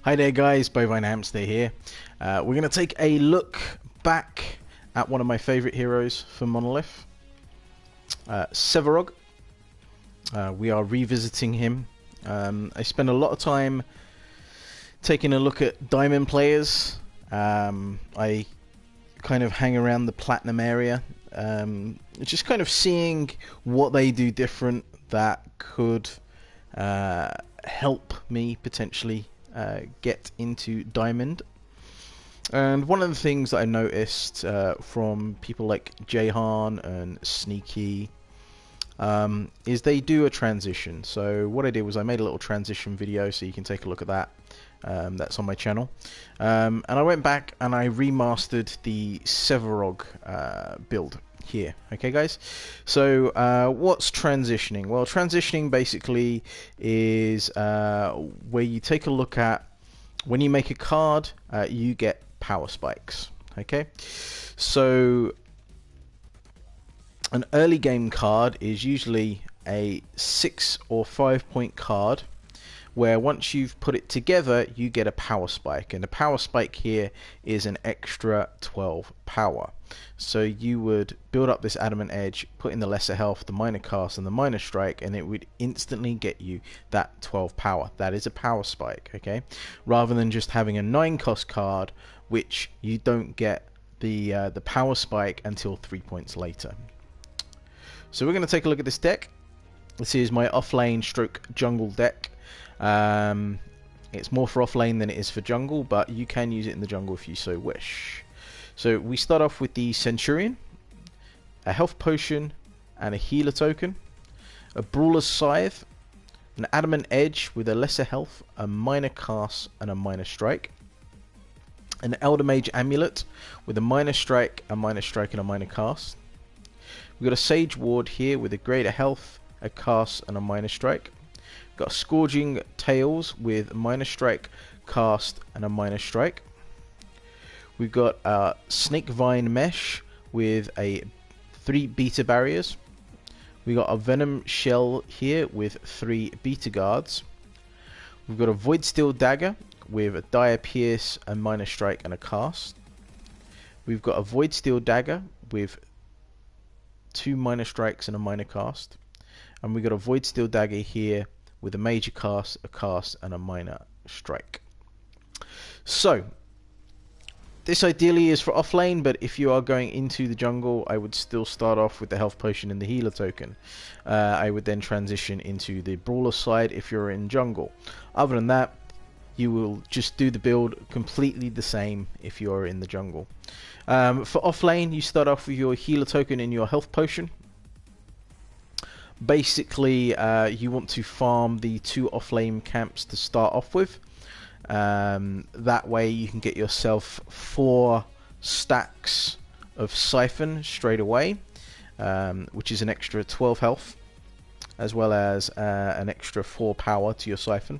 Hi there guys, Bovine Hamster here. We're going to take a look back at one of my favourite heroes for Monolith, Sevarog. We are revisiting him. I spend a lot of time taking a look at Diamond players. I kind of hang around the Platinum area, just kind of seeing what they do different that could help me potentially get into Diamond. And one of the things that I noticed from people like Jahan and Sneaky is they do a transition. So what I did was I made a little transition video, so you can take a look at that. That's on my channel. And I went back and I remastered the Sevarog build here. Okay guys, so what's transitioning? Well, transitioning basically is where you take a look at when you make a card, you get power spikes. Okay, so an early game card is usually a 6 or 5 point card where once you've put it together you get a power spike, and the power spike here is an extra 12 power. So you would build up this adamant edge, put in the lesser health, the minor cast and the minor strike, and it would instantly get you that 12 power. That is a power spike, okay, rather than just having a 9 cost card which you don't get the power spike until 3 points later. So we're going to take a look at this deck. This is my offlane stroke jungle deck. It's more for offlane than it is for jungle, but you can use it in the jungle if you so wish. So we start off with the Centurion, a health potion and a healer token, a brawler's scythe, an adamant edge with a lesser health, a minor cast and a minor strike, an elder mage amulet with a minor strike and a minor cast. We've got a sage ward here with a greater health, a cast and a minor strike. We've got a scourging tails with a minor strike, cast and a minor strike. We've got a snake vine mesh with 3 beta barriers. We got a venom shell here with 3 beta guards. We've got a void steel dagger with a dire pierce, a minor strike and a cast. We've got a void steel dagger with 2 minor strikes and a minor cast, and we got a void steel dagger here with a major cast, a cast and a minor strike. So this ideally is for offlane, but if you are going into the jungle, I would still start off with the health potion and the healer token. I would then transition into the brawler side if you're in jungle. Other than that, you will just do the build completely the same if you're in the jungle. For offlane, you start off with your healer token and your health potion. Basically, you want to farm the 2 offlane camps to start off with. That way you can get yourself 4 stacks of siphon straight away, which is an extra 12 health, as well as an extra 4 power to your siphon.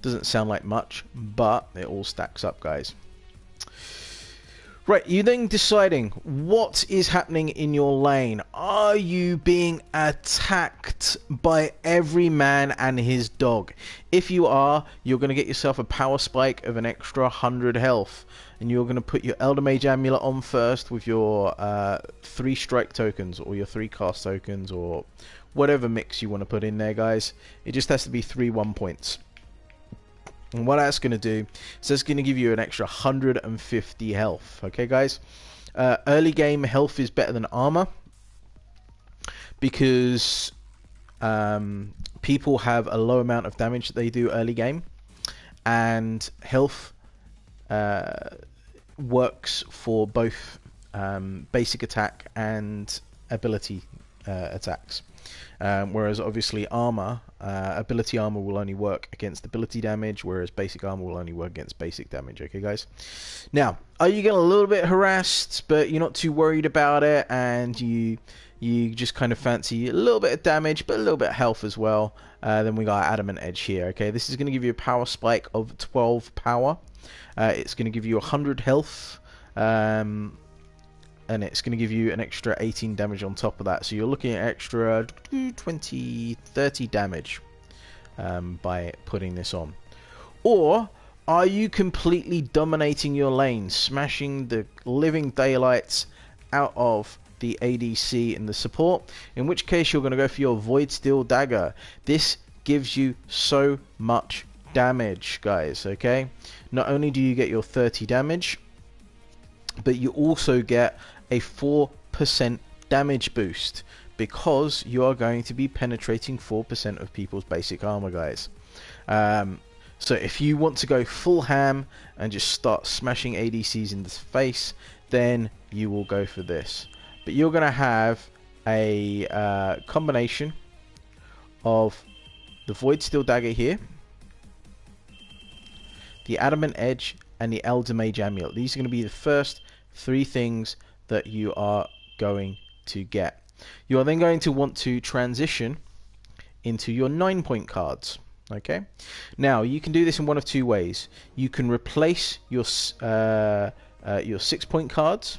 Doesn't sound like much, but it all stacks up, guys. Right, you're then deciding what is happening in your lane. Are you being attacked by every man and his dog? If you are, you're going to get yourself a power spike of an extra 100 health. And you're going to put your Elder Mage Amulet on first with your 3 strike tokens or your 3 cast tokens or whatever mix you want to put in there, guys. It just has to be 3 1 points. And what that's going to do is that's going to give you an extra 150 health. Okay, guys? Early game health is better than armor because people have a low amount of damage that they do early game, and health works for both basic attack and ability attacks. Whereas obviously armor, ability armor will only work against ability damage, whereas basic armor will only work against basic damage. Okay, guys? Now, are you getting a little bit harassed, but you're not too worried about it, and you just kind of fancy a little bit of damage, but a little bit of health as well? Then we got adamant edge here. Okay, this is going to give you a power spike of 12 power. It's going to give you 100 health. And it's going to give you an extra 18 damage on top of that, so you're looking at extra 20-30 damage by putting this on. Or Are you completely dominating your lane, smashing the living daylights out of the ADC and the support? In which case you're going to go for your Void Steel Dagger. This gives you so much damage, guys, okay? Not only do you get your 30 damage, but you also get a 4% damage boost, because you are going to be penetrating 4% of people's basic armor, guys. So if you want to go full ham and just start smashing ADCs in the face, then you will go for this. But you're going to have a combination of the Void Steel Dagger here, the Adamant Edge, and the Elder Mage Amulet. These are going to be the first 3 things that you are going to get. You are then going to want to transition into your 9-point cards. Okay, now you can do this in one of 2 ways. You can replace your 6-point cards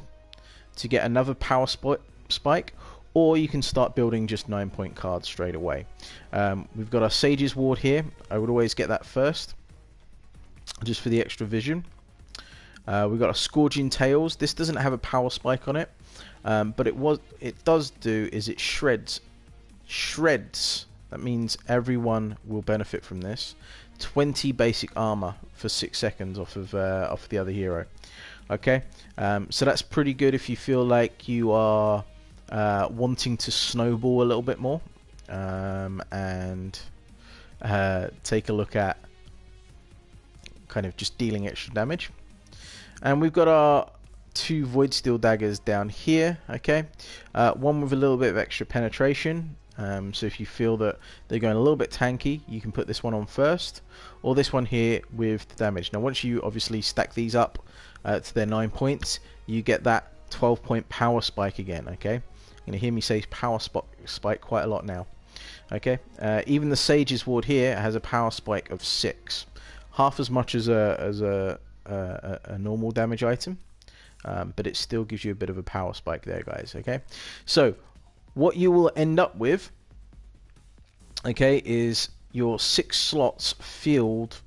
to get another power spike, or you can start building just 9-point cards straight away. We've got our Sage's Ward here. I would always get that first, just for the extra vision. We've got a Scourging Tails. This doesn't have a power spike on it, but it does do is it shreds. That means everyone will benefit from this. 20 basic armor for 6 seconds off of the other hero. Okay, so that's pretty good if you feel like you are wanting to snowball a little bit more, and take a look at kind of just dealing extra damage. And we've got our 2 Void Steel Daggers down here. Okay, one with a little bit of extra penetration. So if you feel that they're going a little bit tanky, you can put this one on first, or this one here with the damage. Now once you obviously stack these up to their 9 points, you get that 12-point power spike again. Okay, you're going to hear me say power spike quite a lot now. Okay, even the Sage's Ward here has a power spike of 6, half as much as a normal damage item, but it still gives you a bit of a power spike there, guys. Okay, so what you will end up with, okay, is your 6 slots filled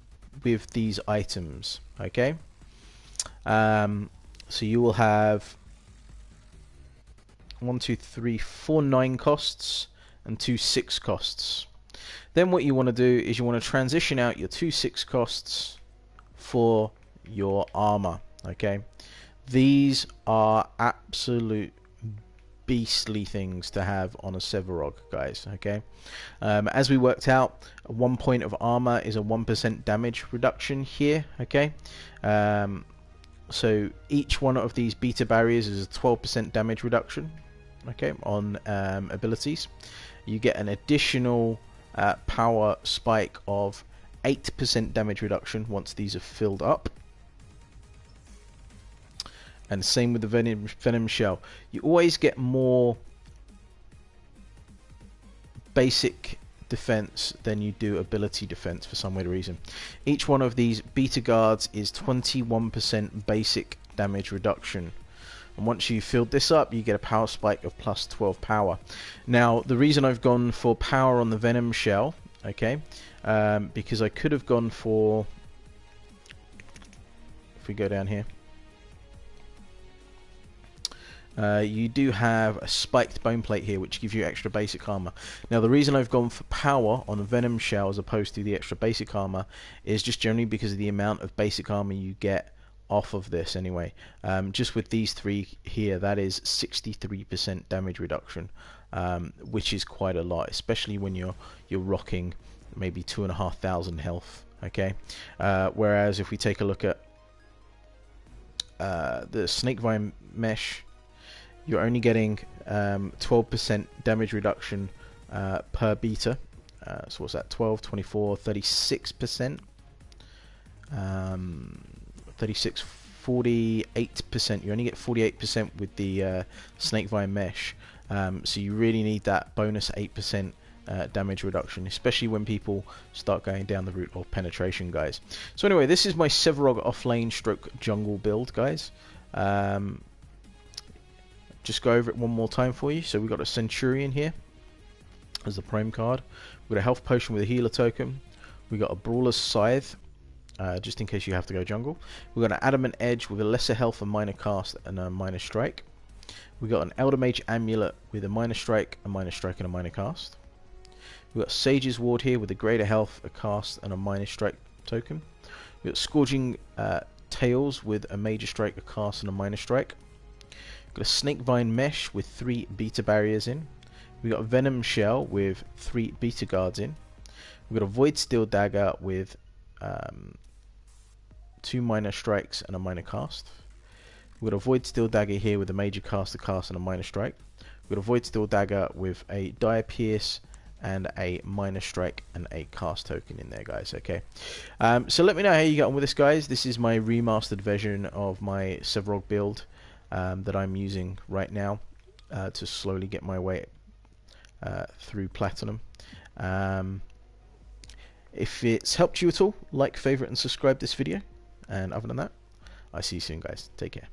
with these items. Okay, so you will have 1, 2, 3, 4 9 costs and 2 6 costs. Then what you want to do is you want to transition out your 2 6 costs for your armor. Okay, these are absolute beastly things to have on a Sevarog, guys. Okay, as we worked out, 1 point of armor is a 1% damage reduction here. Okay, so each one of these beta barriers is a 12% damage reduction. Okay, on abilities, you get an additional power spike of 8% damage reduction once these are filled up. And same with the Venom Shell. You always get more basic defense than you do ability defense for some weird reason. Each one of these beta guards is 21% basic damage reduction. And once you've filled this up, you get a power spike of plus 12 power. Now, the reason I've gone for power on the Venom Shell, okay, because I could have gone for, if we go down here, you do have a spiked bone plate here, which gives you extra basic armor. Now, the reason I've gone for power on the Venom Shell as opposed to the extra basic armor is just generally because of the amount of basic armor you get off of this anyway. Just with these 3 here, that is 63% damage reduction, which is quite a lot, especially when you're rocking maybe 2,500 health. Okay, whereas if we take a look at the Snakevine Mesh, you're only getting 12% damage reduction per beta. So what's that? 12, 24, 36%. 36, 48%. You only get 48% with the Snakevine Mesh. So you really need that bonus 8% damage reduction, especially when people start going down the route of penetration, guys. So anyway, this is my Sevarog offlane stroke jungle build, guys. Just go over it one more time for you. So we've got a Centurion here as the prime card. We've got a health potion with a healer token. We've got a Brawler's Scythe just in case you have to go jungle. We've got an adamant edge with a lesser health, a minor cast, and a minor strike. We've got an elder mage amulet with a minor strike, and a minor cast. We've got Sage's Ward here with a greater health, a cast, and a minor strike token. We've got Scourging Tails with a major strike, a cast, and a minor strike. We've got a Snakevine Mesh with 3 beta barriers in. We've got a Venom Shell with 3 beta guards in. We've got a Void Steel Dagger with 2 minor strikes and a minor cast. We've got a Void Steel Dagger here with a major cast, a cast, and a minor strike. We've got a Void Steel Dagger with a Dire Pierce and a minor strike and a cast token in there, guys. Okay, so let me know how you get on with this, guys. This is my remastered version of my Sevarog build that I'm using right now to slowly get my way through Platinum. If it's helped you at all, like, favorite, and subscribe this video. And other than that, I'll see you soon, guys. Take care.